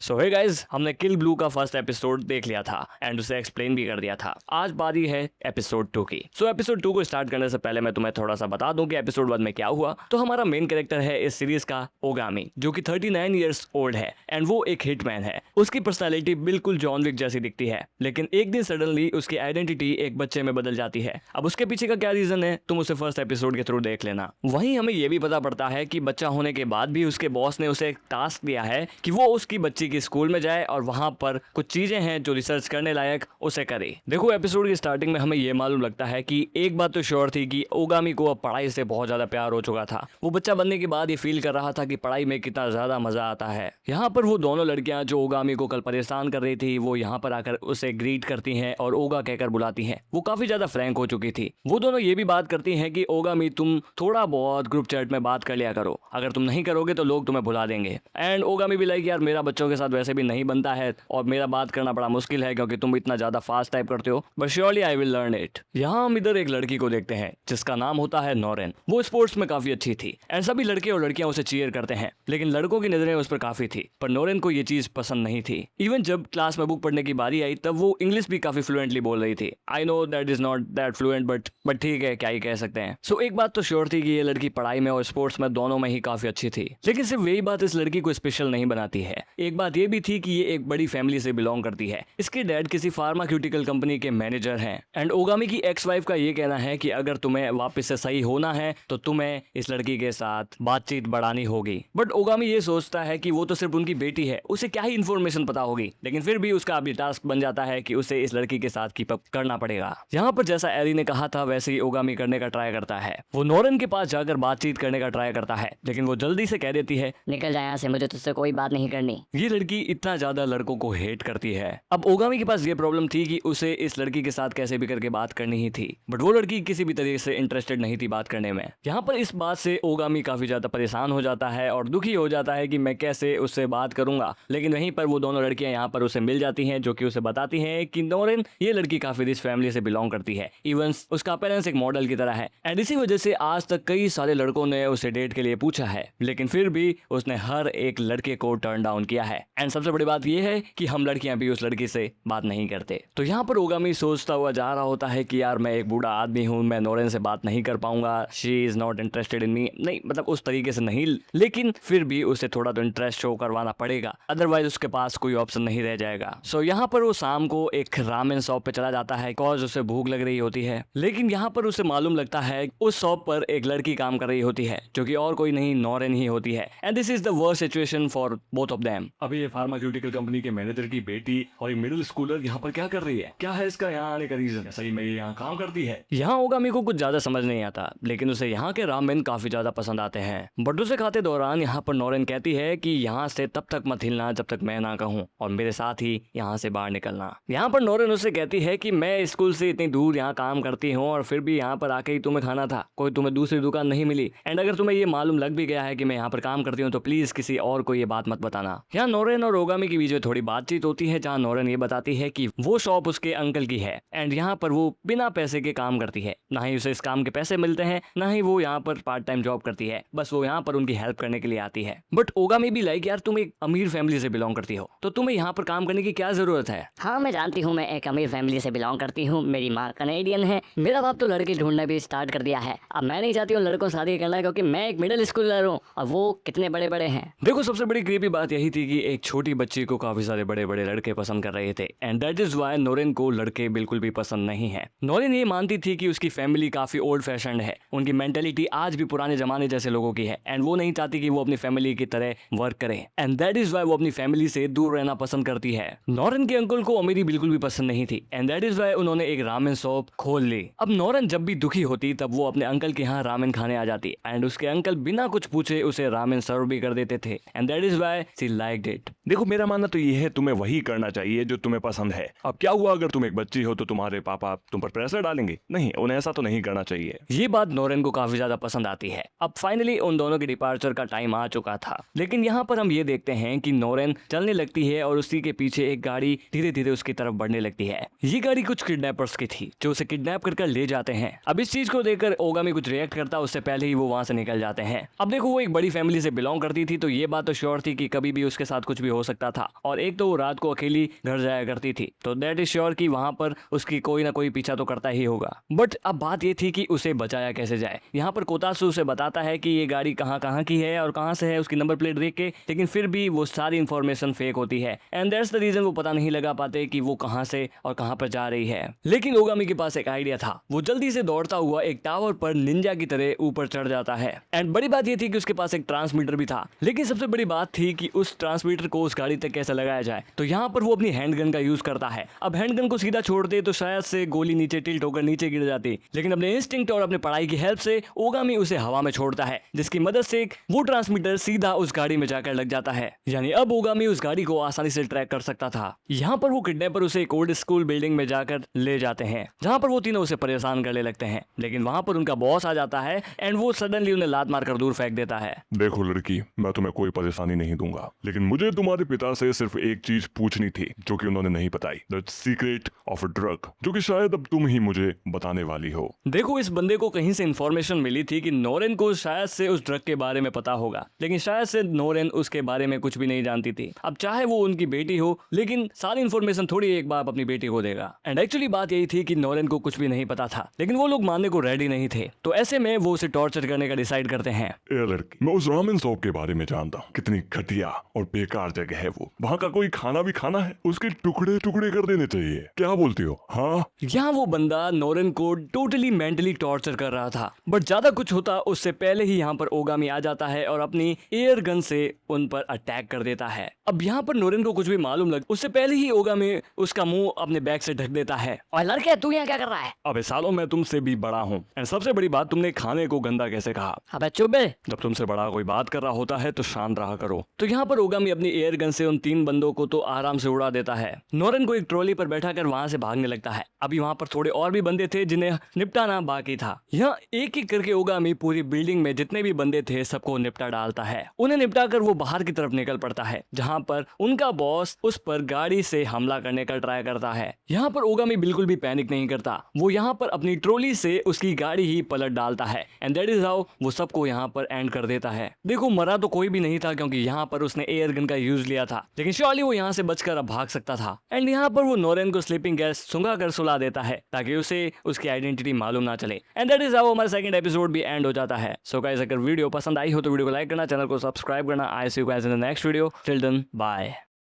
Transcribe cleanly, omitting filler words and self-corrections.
सो hey guys, हमने किल blue का first episode देख लिया था एंड उसे एक्सप्लेन भी कर दिया था। आज बारी है एपिसोड 2 की। सो एपिसोड 2 को स्टार्ट करने से पहले मैं तुम्हें थोड़ा सा बता दूं कि एपिसोड 1 में क्या हुआ। तो हमारा मेन कैरेक्टर है इस सीरीज का ओगामी, जो कि 39 ईयर्स ओल्ड है एंड वो एक हिटमैन है। उसकी पर्सनैलिटी बिल्कुल जॉन विक जैसी दिखती है, लेकिन एक दिन सडनली उसकी आइडेंटिटी एक बच्चे में बदल जाती है। अब उसके पीछे का क्या रीजन है तुम उसे फर्स्ट एपिसोड के थ्रू देख लेना। वहीं हमें यह भी पता पड़ता है कि बच्चा होने के बाद भी उसके बॉस ने उसे एक टास्क दिया है कि वो उसकी बच्ची की स्कूल में जाए और वहां पर कुछ चीजें हैं जो रिसर्च करने लायक उसे करे। देखो, एपिसोड की स्टार्टिंग में हमें यह मालूम लगता है कि एक बात तो श्योर थी कि ओगामी को अब पढ़ाई से बहुत ज्यादा प्यार हो चुका था। वो बच्चा बनने के बाद ये फील कर रहा था कि पढ़ाई में कितना ज्यादा मजा आता है। यहाँ पर वो दोनों लड़कियां जो ओगामी को कल परेशान कर रही थी, वो यहाँ पर आकर उसे ग्रीट करती हैं और ओगा कहकर बुलाती हैं। वो काफी ज्यादा फ्रैंक हो चुकी थी। वो दोनों ये भी बात करती हैं कि ओगामी, तुम थोड़ा बहुत ग्रुप चैट में बात कर लिया करो, अगर तुम नहीं करोगे तो लोग तुम्हें भुला देंगे। एंड ओगामी भी लाइक, यार मेरा बच्चों के साथ वैसे भी नहीं बनता है और मेरा बात करना बड़ा मुश्किल है क्योंकि तुम इतना ज्यादा फास्ट टाइप करते हो, but surely I will learn it. यहाँ हम इधर एक लड़की को देखते हैं जिसका नाम होता है नोरेन। वो स्पोर्ट्स में काफी अच्छी थी एंड सभी लड़के और लड़कियां उसे चीयर करते हैं, लेकिन लड़कों की नजरें उस पर काफी थी। पर नोरेन को ये चीज पसंद नहीं थी। इवन जब क्लास में बुक पढ़ने की बारी आई तब वो इंग्लिश भी काफी फ्लुएंटली बोल रही थी। I know that is not that fluent, but ठीक है, क्या ही कह सकते हैं। सो एक बात तो श्योर थी कि ये लड़की पढ़ाई में और स्पोर्ट्स में दोनों में ही काफी अच्छी थी, लेकिन सिर्फ वही बात इस लड़की को स्पेशल नहीं बनाती है। एक बात ये भी थी कि ये एक बड़ी फैमिली से बिलोंग करती है। इसके डैड किसी फार्मास्यूटिकल कंपनी के मैनेजर हैं एंड ओगामी की एक्स वाइफ का ये कहना है कि अगर तुम्हें वापस से सही होना है तो तुम्हें इस लड़की के साथ बातचीत बढ़ानी होगी। बट ओगामी ये सोचता है कि वो तो सिर्फ उनकी बेटी है, उसे क्या ही इन्फॉर्मेशन पता होगी, लेकिन फिर भी उसका अभी टास्क बन जाता है कि उसे इस लड़की के साथ कीप अप करना पड़ेगा। यहाँ पर जैसा एरी ने कहा था वैसे ही ओगामी करने का ट्राई करता है। वो नोरेन के पास जाकर बातचीत करने का ट्राई करता है, लेकिन वो जल्दी से कह देती है, निकल जाए यहाँ से, मुझे तुझसे कोई बात नहीं करनी। ये लड़की इतना ज्यादा लड़कों को हेट करती है। अब ओगामी के पास ये प्रॉब्लम थी कि उसे इस लड़की के साथ कैसे भी करके बात करनी ही थी, बट वो लड़की किसी भी तरीके से इंटरेस्टेड नहीं थी बात करने में। यहाँ पर इस बात से ओगामी काफी ज्यादा परेशान हो जाता है और दुखी हो जाता है कि मैं कैसे उससे बात करूंगा। लेकिन वहीं पर वो दोनों लड़कियां यहाँ पर उसे मिल जाती हैं, जो कि उसे बताती हैं कि नोरेन, ये लड़की काफी रिच फैमिली से बिलोंग करती है, इवन उसका पेरेंट्स एक मॉडल की तरह है एंड इसी वजह से आज तक कई सारे लड़कों ने उसे डेट के लिए पूछा है, लेकिन फिर भी उसने हर एक लड़के को टर्न डाउन किया है। एंड सबसे बड़ी बात यह है कि हम लड़कियां भी उस लड़की से बात नहीं करते। तो यहाँ पर ओगामी सोचता हुआ जा रहा होता है कि यार मैं एक बूढ़ा आदमी हूँ, मैं नोरेन से बात नहीं कर पाऊंगा, she is not interested in me. नहीं, मतलब उस तरीके से नहीं, लेकिन फिर भी उसे थोड़ा तो इंटरेस्ट शो करवाना पड़ेगा, अदरवाइज उसके पास कोई ऑप्शन नहीं रह जाएगा। सो यहाँ पर वो शाम को एक रामेन शॉप पे चला जाता है कॉज उसे भूख लग रही होती है। लेकिन यहाँ पर उसे मालूम लगता है उस शॉप पर एक लड़की काम कर रही होती है, जो कि और कोई नहीं नोरेन ही होती है। And this is the worst situation for both of them. अभी ये फार्मास्यूटिकल कंपनी के मैनेजर की बेटी और एक मिडिल स्कूलर यहाँ पर क्या कर रही है? क्या है इसका यहाँ आने का रीजन? सही में ये यहाँ काम करती है? यहाँ ओगामी को कुछ ज्यादा समझ नहीं आता, लेकिन उसे यहाँ के रामेन काफी ज्यादा पसंद आते हैं। बट उसे खाते दौरान यहाँ पर नोरेन कहती है कि यहाँ से तब तक मत हिलना जब तक मैं ना कहूँ, और मेरे साथ ही यहाँ से बाहर निकलना। यहाँ पर नोरेन उसे कहती है कि मैं स्कूल से इतनी दूर यहाँ काम करती हूँ और फिर भी यहाँ पर आके ही तुम्हें खाना था, कोई तुम्हें दूसरी दुकान नहीं मिली। एंड अगर तुम्हें ये मालूम लग भी गया है कि मैं यहाँ पर काम करती हूँ तो प्लीज किसी और को ये बात मत बताना। यहाँ नोरेन और ओगामी के बीच में थोड़ी बातचीत होती है, जहाँ नोरेन ये बताती है कि वो शॉप उसके अंकल की है एंड यहाँ पर वो बिना पैसे के काम करती है, ना ही उसे इस काम के पैसे मिलते हैं, ना ही वो यहाँ पर पार्ट टाइम जॉब करती है, बस वो यहाँ पर उनकी हेल्प करने के लिए आती है। बट ओगामी भी लाइक, यार तुम एक अमीर फैमिली से बिलोंग करती हो तो तुम्हें यहाँ पर काम करने की क्या जरूरत है? हाँ, मैं जानती हूँ, मैं एक अमीर फैमिली से बिलोंग करती हूँ, मेरी माँ कनेडियन है, मेरा बाप तो लड़की ढूंढना भी स्टार्ट कर दिया है। अब मैं नहीं चाहती हूँ लड़कों से शादी करना, क्योंकि मैं एक मिडिल स्कूलर हूँ और वो कितने बड़े बड़े हैं। देखो, सबसे बड़ी क्रीपी बात यही थी कि एक छोटी बच्ची को काफी सारे बड़े बड़े लड़के पसंद कर रहे थे and that is why Noreen को लड़के बिल्कुल भी पसंद नहीं है। नोरेन ये मानती थी कि उसकी फैमिली काफी ओल्ड फैशन्ड है, उनकी मेंटेलिटी आज भी पुराने जमाने जैसे लोगों की है एंड वो नहीं चाहती कि वो अपनी फैमिली की तरह वर्क करे एंड दैट इज वाई वो अपनी फैमिली से दूर रहना पसंद करती है। नोरेन के अंकल को अमीरी बिल्कुल भी पसंद नहीं थी एंड दैट इज वाई उन्होंने एक रामेन शॉप खोल ली। अब नोरेन जब भी दुखी होती तब वो अपने अंकल के यहाँ रामेन खाने आ जाती एंड उसके अंकल बिना कुछ पूछे उसे रामेन सर्व भी कर देते थे and that is why she liked it. देखो, मेरा मानना तो ये है तुम्हें वही करना चाहिए जो तुम्हें पसंद है। अब क्या हुआ अगर तुम एक बच्ची हो तो तुम्हारे पापा तुम पर प्रेशर डालेंगे? नहीं, उन्हें ऐसा तो नहीं करना चाहिए। ये बात नोरेन को काफी ज्यादा पसंद आती है। अब फाइनली उन दोनों के डिपार्चर का टाइम आ चुका था, लेकिन यहाँ पर हम ये देखते हैं कि नोरेन चलने लगती है और उसी के पीछे एक गाड़ी धीरे धीरे उसकी तरफ बढ़ने लगती है। ये गाड़ी कुछ किडनैपर्स की थी जो उसे किडनैप कर ले जाते हैं। अब इस चीज को देखकर ओगामी कुछ रिएक्ट करता, उससे पहले ही वो वहां से निकल जाते हैं। अब देखो, वो एक बड़ी फैमिली से बिलोंग करती थी तो ये बात तो श्योर थी कि कभी भी उसके साथ कुछ कुछ भी हो सकता था। और एक तो वो रात को अकेली घर जाया करती थी, तो दैट इज श्योर कि वहां पर उसकी कोई ना कोई पीछा तो करता ही होगा। बट अब बात ये थी कि उसे बचाया कैसे जाए। यहाँ पर कोतासु उसे बताता है कि ये गाड़ी कहाँ कहाँ की है और कहाँ से है, उसकी नंबर प्लेट देख के, लेकिन फिर भी वो सारी इंफॉर्मेशन फेक होती है एंड दैट्स द रीजन वो पता नहीं लगा पाते कि वो कहाँ से और कहाँ पर जा रही है। लेकिन ओगामी के पास एक आइडिया था। वो जल्दी से दौड़ता हुआ एक टावर पर निंजा की तरह ऊपर चढ़ जाता है एंड बड़ी बात ये थी कि उसके पास एक ट्रांसमीटर भी था। लेकिन सबसे बड़ी बात थी कि उस ट्रांसमीटर को उस गाड़ी तक कैसे लगाया जाए। तो यहाँ पर वो अपनी हैंडगन का यूज करता है। अब हैंडगन को सीधा छोड़ दे तो शायद से गोली नीचे टिल्ट होकर नीचे गिर जाती, लेकिन अपने इंस्टिंक्ट और अपने पढ़ाई की हेल्प से ओगामी उसे हवा में छोड़ता है, जिसकी मदद से वो ट्रांसमीटर सीधा उस गाड़ी में जाकर लग जाता है। यानी अब ओगामी उस गाड़ी को आसानी से ट्रैक कर सकता था। यहाँ पर वो किडनैपर उसे एक ओल्ड स्कूल बिल्डिंग में जाकर ले जाते हैं, जहाँ पर वो तीनों उसे परेशान करने लगते हैं। लेकिन वहाँ पर उनका बॉस आ जाता है एंड वो सडनली उन्हें लात मारकर दूर फेंक देता है। देखो लड़की, मैं तुम्हें कोई परेशानी नहीं दूंगा, लेकिन मुझे तुम्हारे पिता से सिर्फ एक चीज पूछनी थी जो कि उन्होंने नहीं बताई, the secret of a drug, जो कि शायद अब तुम ही मुझे बताने वाली हो। देखो, इस बंदे को कहीं से इंफॉर्मेशन मिली थी कि नोरेन को शायद से उस ड्रग के बारे में पता होगा, लेकिन शायद से नोरेन उसके बारे में कुछ भी नहीं जानती थी। अब चाहे वो उनकी बेटी हो, लेकिन सारी इंफॉर्मेशन थोड़ी एक बार अपनी बेटी को देगा। एंड एक्चुअली बात यही थी कि नोरेन को कुछ भी नहीं पता था, लेकिन वो लोग मानने को रेडी नहीं थे। तो ऐसे में वो उसे टॉर्चर करने का डिसाइड करते हैं। ए लड़की, मैं उस रामेन शॉप के बारे में जानता हूँ। कितनी घटिया और बेकार जगह है वो। वहाँ का कोई खाना भी खाना है, उसके टुकड़े टुकड़े कर देने चाहिए। क्या बोलती हो? हाँ, यहाँ वो बंदा नोरेन को टोटली मेंटली टॉर्चर कर रहा था, बट ज्यादा कुछ होता उससे पहले ही यहाँ पर ओगामी आ जाता है और अपनी एयर गन से उन पर अटैक कर देता है। अब यहाँ पर नोरेन को कुछ भी मालूम लग उससे पहले ही ओगामी उसका मुंह अपने बैग से ढक देता है। और लड़के, तू यहाँ क्या कर रहा है? अबे सालों, मैं तुमसे भी बड़ा हूँ। एंड सबसे बड़ी बात, तुमने खाने को गंदा कैसे कहा? अबे चुप बे। जब तुमसे बड़ा कोई बात कर रहा होता है तो शांत रहा करो। तो यहाँ पर ओगामी अपनी एयर गन से उन तीन बंदों को तो आराम से उड़ा देता है। नोरेन को एक ट्रॉली पर बैठा कर वहां से भागने लगता है। अभी वहां पर थोड़े और भी बंदे थे जिन्हें निपटाना बाकी था। यहाँ एक एक करके ओगामी पूरी बिल्डिंग में जितने भी बंदे थे सबको निपटा डालता है। उन्हें निपटा कर वो बाहर की तरफ निकल पड़ता है, जहाँ पर उनका बॉस उस पर गाड़ी से हमला करने का ट्राई करता है। यहाँ पर ओगामी बिल्कुल भी पैनिक नहीं करता। वो यहाँ पर अपनी ट्रॉली से उसकी गाड़ी ही पलट डालता है एंड दैट इज हाउ वो सबको यहाँ पर एंड कर देता है। देखो, मरा तो कोई भी नहीं था क्योंकि यहाँ पर उसने एयर गन का यूज लिया था, लेकिन श्योरली वो यहाँ से बचकर अब भाग सकता था। एंड यहाँ पर वो नोरेन को स्लीपिंग गैस सुंघा कर सुला देता है ताकि उसे उसकी आइडेंटिटी मालूम ना चले। एंड दैट इज हाउ हमारा सेकंड एपिसोड भी एंड हो जाता है। सो गाइस, अगर वीडियो पसंद आई हो तो वीडियो को लाइक करना, चैनल को सब्सक्राइब करना। I see you guys in the next video. Till then, bye.